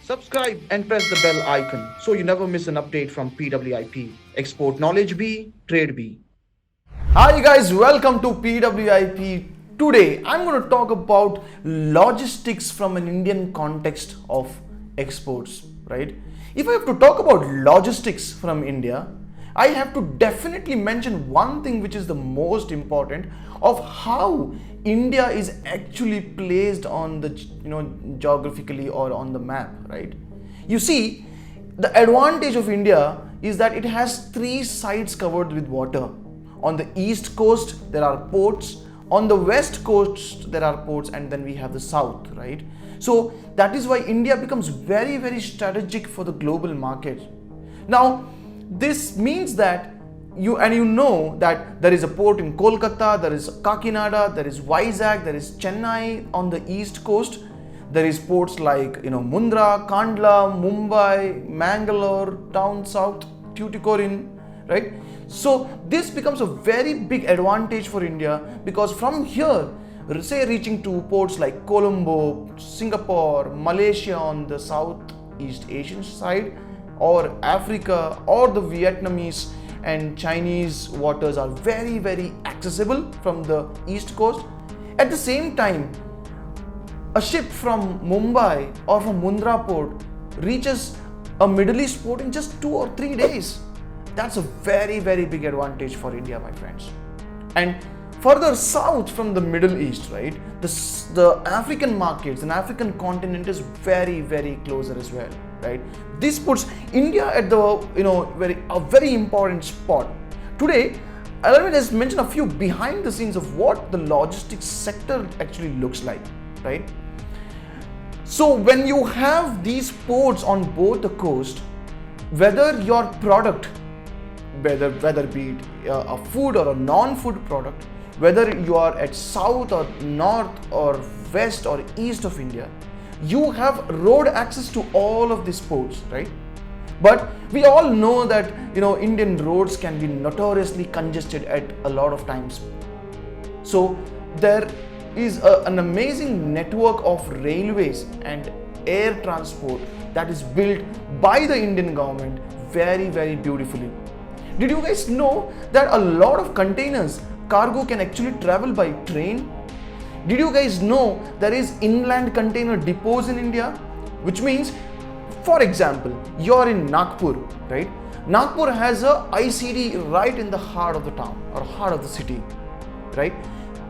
Subscribe and press the bell icon so you never miss an update from PWIP. Export knowledge be, trade be. Hi guys, welcome to PWIP. Today I'm going to talk about logistics from an Indian context of exports, right? If I have to talk about logistics from India, I have to definitely mention one thing which is the most important of how India is actually placed on the geographically or on the map, right? You see, the advantage of India is that it has three sides covered with water. On the east coast there are ports, on the west coast there are ports, and then we have the south, right? So that is why India becomes very strategic for the global market. Now this means that you know that there is a port in Kolkata, there is Kakinada, there is Vizag, there is Chennai on the east coast. There is ports like Mundra, Kandla, Mumbai, Mangalore, down south, Tuticorin, right? So this becomes a very big advantage for India, because from here, say reaching to ports like Colombo, Singapore, Malaysia on the Southeast Asian side, or Africa, or the Vietnamese and Chinese waters are very accessible from the east coast. At the same time, a ship from Mumbai or from Mundra port reaches a Middle East port in just 2 or 3 days. That's a very big advantage for India, my friends. And further south from the Middle East, right, the African markets and African continent is very closer as well, right? This puts India at the very important spot. Today, let me just mention a few behind the scenes of what the logistics sector actually looks like, right? So when you have these ports on both the coast, whether your product, whether be it a food or a non-food product, whether you are at south or north or west or east of India, you have road access to all of these ports, right? But we all know that Indian roads can be notoriously congested at a lot of times. So there is an amazing network of railways and air transport that is built by the Indian government very beautifully. Did you guys know that a lot of containers, cargo can actually travel by train? Did you guys know there is inland container depots in India? Which means, for example, you're in Nagpur, right? Nagpur has a ICD right in the heart of the town or heart of the city, right?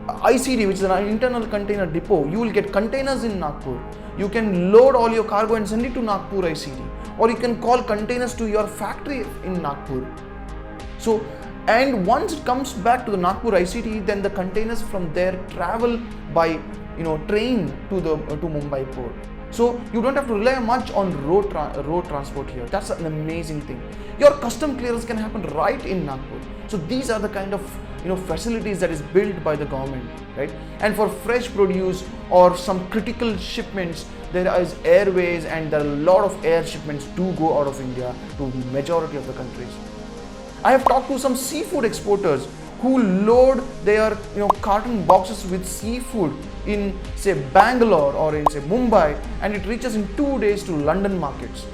ICD, which is an internal container depot, you will get containers in Nagpur. You can load all your cargo and send it to Nagpur ICD, or you can call containers to your factory in Nagpur. So, and once it comes back to the Nagpur ICD, then the containers from there travel by train to Mumbai port. So you don't have to rely much on road transport here. That's an amazing thing. Your custom clearance can happen right in Nagpur. So these are the kind of facilities that is built by the government, right? And for fresh produce or some critical shipments, there is airways, and there are a lot of air shipments do go out of India to majority of the countries. I have talked to some seafood exporters who load their carton boxes with seafood in say Bangalore or in say Mumbai, and it reaches in 2 days to London markets.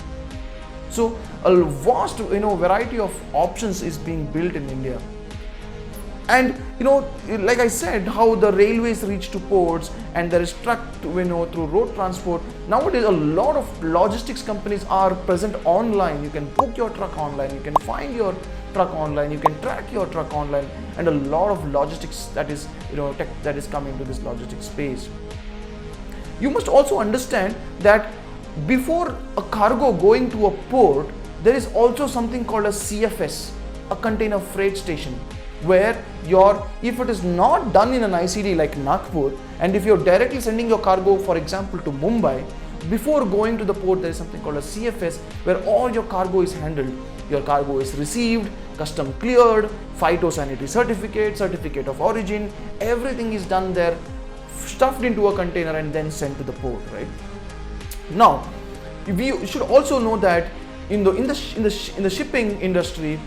So a vast variety of options is being built in India. And like I said, how the railways reach to ports, and there is truck through road transport. Nowadays a lot of logistics companies are present online. You can book your truck online, you can find your truck online, you can track your truck online, and a lot of logistics that is tech that is coming to this logistics space. You must also understand that before a cargo going to a port, there is also something called a CFS, a container freight station, where if it is not done in an ICD like Nagpur, and if you're directly sending your cargo, for example, to Mumbai, before going to the port, there is something called a CFS, where all your cargo is handled. Your cargo is received, custom cleared, phytosanitary certificate of origin, everything is done there, stuffed into a container and then sent to the port, right? Now, we should also know that in the shipping industry,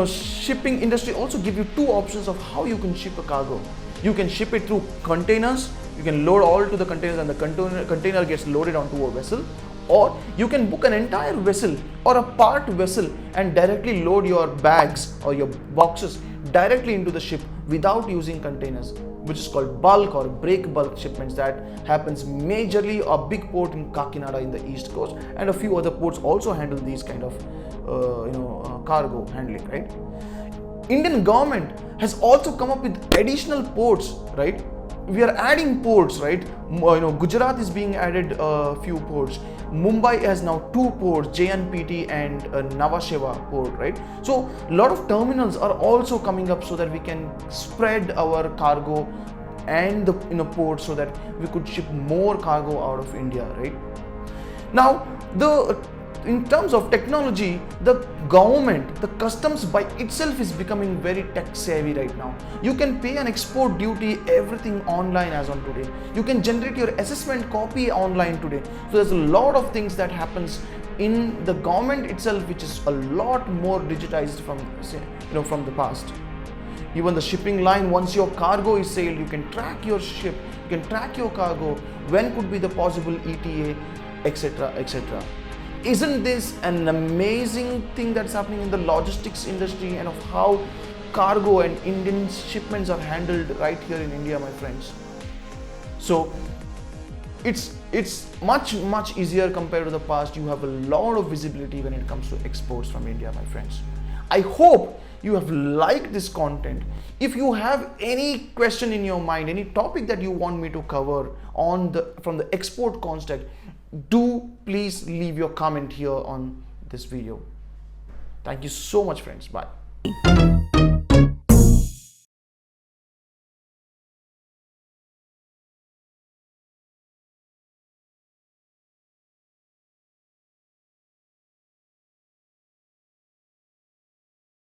shipping industry also give you two options of how you can ship a cargo. You can ship it through containers. You can load all to the containers, and the container gets loaded onto a vessel, Or you can book an entire vessel or a part vessel and directly load your bags or your boxes directly into the ship without using containers, which is called bulk or break bulk shipments. That happens majorly a big port in Kakinada in the east coast, and a few other ports also handle these kind of cargo handling, right? Indian government has also come up with additional ports, right? We are adding ports, right? Gujarat is being added a few ports. Mumbai has now 2 ports, JNPT and Navasheva port, right? So a lot of terminals are also coming up so that we can spread our cargo and the ports so that we could ship more cargo out of India, right? Now, in terms of technology, the government, the customs by itself is becoming very tech savvy right now. You can pay an export duty, everything online as on today. You can generate your assessment copy online today. So there's a lot of things that happens in the government itself, which is a lot more digitized from the past. Even the shipping line, once your cargo is sailed, you can track your ship, you can track your cargo, when could be the possible ETA, etc., etc. Isn't this an amazing thing that's happening in the logistics industry, and of how cargo and Indian shipments are handled right here in India, my friends? So it's much easier compared to the past. You have a lot of visibility when it comes to exports from India, my friends. I hope you have liked this content. If you have any question in your mind, any topic that you want me to cover from the export context, do please leave your comment here on this video. Thank you so much, friends. Bye.